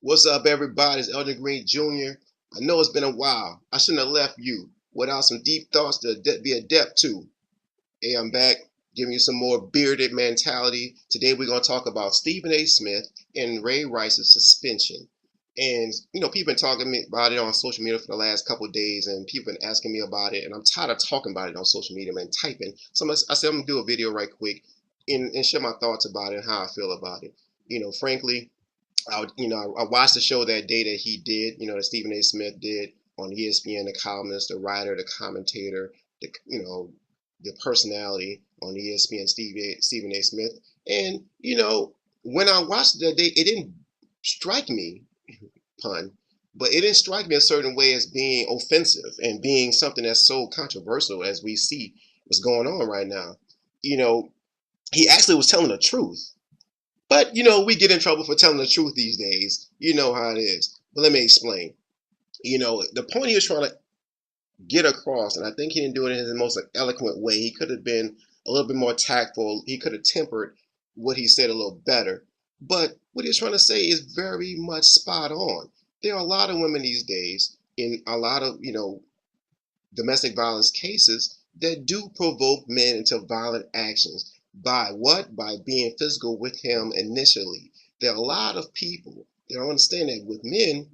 What's up, everybody? It's Elder Green Jr. I know it's been a while. I shouldn't have left you without some deep thoughts to be adept to. Hey, I'm back giving you some more bearded mentality. Today we're going to talk about Stephen A. Smith and Ray Rice's suspension. And, people been talking about it on social media for the last couple of days, and people been asking me about it, and I'm tired of talking about it on social media, man, typing. So I said I'm going to do a video right quick and share my thoughts about it and how I feel about it. Frankly, I watched the show that day that he did, that Stephen A. Smith did on ESPN, the columnist, the writer, the commentator, the personality on ESPN, Stephen A. Smith. And, when I watched it that day, it didn't strike me, pun, but it didn't strike me a certain way as being offensive and being something that's so controversial as we see what's going on right now. You know, he actually was telling the truth. But we get in trouble for telling the truth these days. You know how it is. But let me explain. The point he was trying to get across, and I think he didn't do it in his most eloquent way. He could have been a little bit more tactful. He could have tempered what he said a little better. But what he's trying to say is very much spot on. There are a lot of women these days in a lot of, domestic violence cases that do provoke men into violent actions. By what? By being physical with him initially. There are a lot of people that don't understand that with men,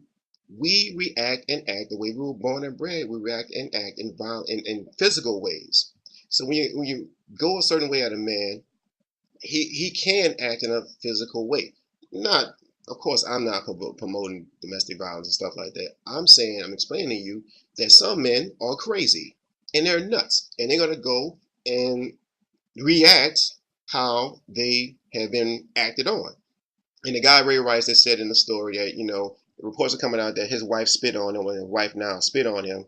we react and act the way we were born and bred. We react and act in violent in physical ways. So when you go a certain way at a man, he can act in a physical way. Not, of course, I'm not promoting domestic violence and stuff like that. I'm explaining to you that some men are crazy and they're nuts and they're gonna go and react how they have been acted on. And the guy Ray Rice that said in the story that reports are coming out that his wife spit on him, and his wife now spit on him,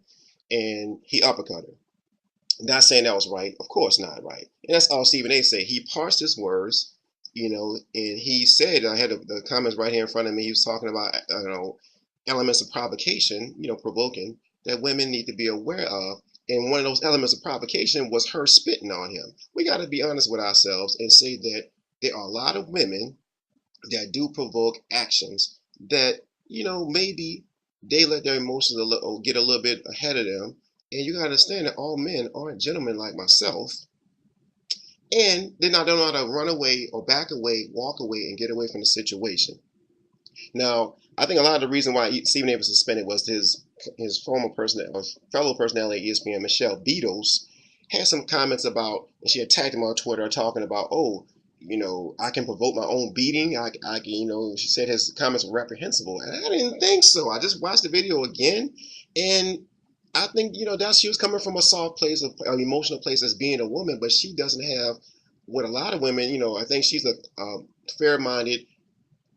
and he uppercut her. Not saying that was right. Of course not right. And that's all Stephen A. said. He parsed his words, and he said, I had the comments right here in front of me. He was talking about, elements of provocation, provoking, that women need to be aware of. And one of those elements of provocation was her spitting on him. We got to be honest with ourselves and say that there are a lot of women that do provoke actions that, maybe they let their emotions get a little bit ahead of them, and you gotta understand that all men aren't gentlemen like myself, and they don't know how to run away or back away, walk away, and get away from the situation. Now, I think a lot of the reason why Stephen A was suspended was his former person, or fellow personality at ESPN, Michelle Beatles, had some comments about, and she attacked him on Twitter, talking about, oh, I can provoke my own beating. She said his comments were reprehensible, and I didn't think so. I just watched the video again, and I think that she was coming from a soft place, of an emotional place as being a woman, but she doesn't have what a lot of women. I think she's a fair-minded,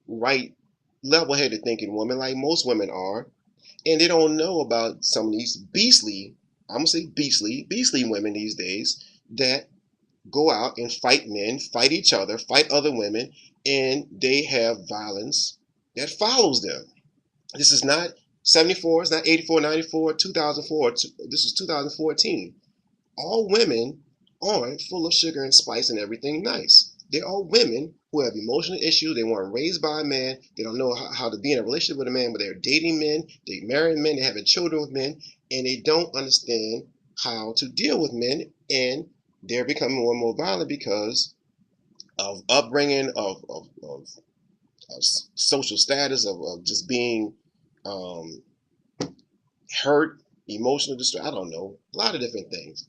right, level-headed thinking woman, like most women are, and they don't know about some of these beastly, I'm gonna say beastly women these days that go out and fight men, fight each other, fight other women, and they have violence that follows them. This is not 74, it's not 84, 94, 2004, this is 2014. All women aren't full of sugar and spice and everything nice. They're all women who have emotional issues. They weren't raised by a man. They don't know how to be in a relationship with a man, but they're dating men, they marry men, they're having children with men, and they don't understand how to deal with men, and they're becoming more and more violent because of upbringing, of social status, of just being um, hurt, emotional distress. I don't know, a lot of different things.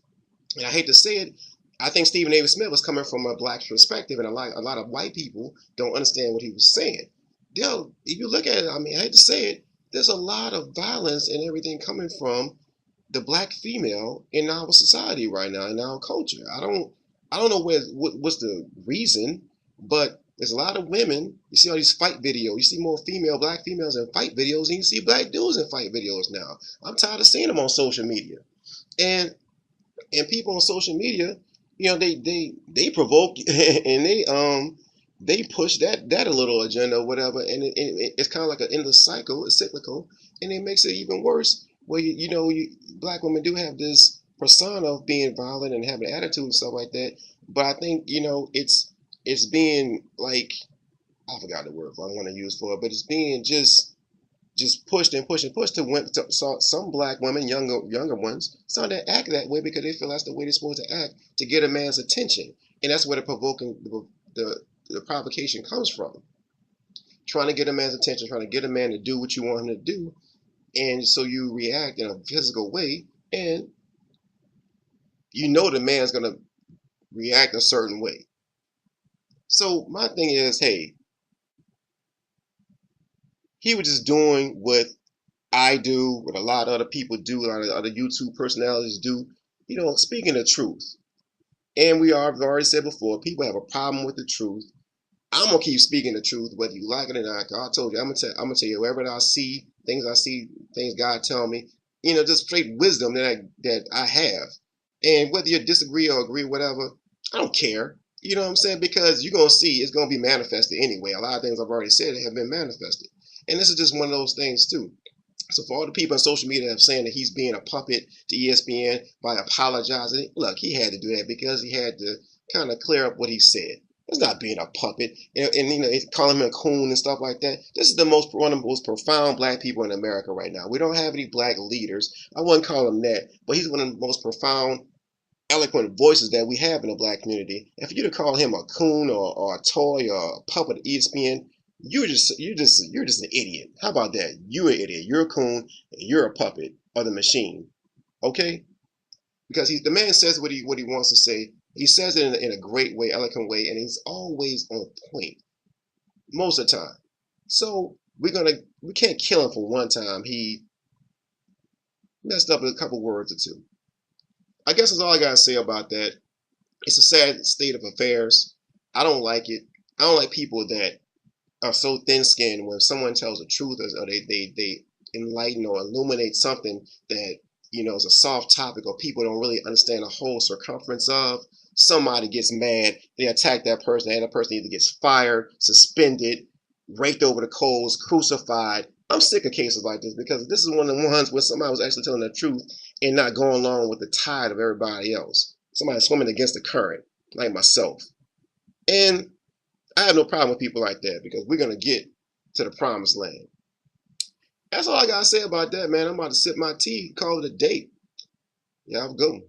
And I hate to say it, I think Stephen A. Smith was coming from a black perspective, and a lot of white people don't understand what he was saying. If you look at it, I hate to say it, there's a lot of violence and everything coming from the black female in our society right now, in our culture. I don't know what's the reason, but there's a lot of women. You see all these fight videos. You see more black females in fight videos than you see black dudes in fight videos now. I'm tired of seeing them on social media, and people on social media, they provoke and they push that a little agenda or whatever, and it's kind of like an endless cycle, it's cyclical, and it makes it even worse. Where black women do have this persona of being violent and having an attitude and stuff like that, but I think it's being like, I forgot the word I want to use for it, but it's being just pushed and pushed and pushed to some black women, younger ones, starting to act that way because they feel that's the way they're supposed to act to get a man's attention, and that's where the provocation comes from. Trying to get a man's attention, trying to get a man to do what you want him to do, and so you react in a physical way, and you know the man's gonna react a certain way. So my thing is, hey, he was just doing what I do, what a lot of other people do, a lot of other YouTube personalities do, speaking the truth. And I've already said before, people have a problem with the truth. I'm gonna keep speaking the truth, whether you like it or not. I told you, I'm gonna tell you wherever I see, things God tell me, just straight wisdom that I have. And whether you disagree or agree, whatever, I don't care. You know what I'm saying? Because you're gonna see it's gonna be manifested anyway. A lot of things I've already said have been manifested, and this is just one of those things too. So for all the people on social media that are saying that he's being a puppet to ESPN by apologizing, look, he had to do that because he had to kind of clear up what he said. It's not being a puppet, and calling him a coon and stuff like that. This is one of the most profound black people in America right now. We don't have any black leaders. I wouldn't call him that, but he's one of the most profound, eloquent voices that we have in the black community. And for you to call him a coon or a toy or a puppet at ESPN, you're just an idiot. How about that? You're an idiot. You're a coon and you're a puppet of the machine. Okay? Because the man says what he wants to say. He says it in a great way, eloquent way, and he's always on point most of the time. So we can't kill him for one time. He messed up a couple words or two. I guess that's all I gotta say about that. It's a sad state of affairs. I don't like it. I don't like people that are so thin-skinned when someone tells the truth or they enlighten or illuminate something that is a soft topic or people don't really understand the whole circumference of. Somebody gets mad, they attack that person, and that person either gets fired, suspended, raked over the coals, crucified. I'm sick of cases like this because this is one of the ones where somebody was actually telling the truth and not going along with the tide of everybody else. Somebody swimming against the current, like myself. And I have no problem with people like that because we're going to get to the promised land. That's all I got to say about that, man. I'm about to sip my tea, call it a day. Yeah, I'm going.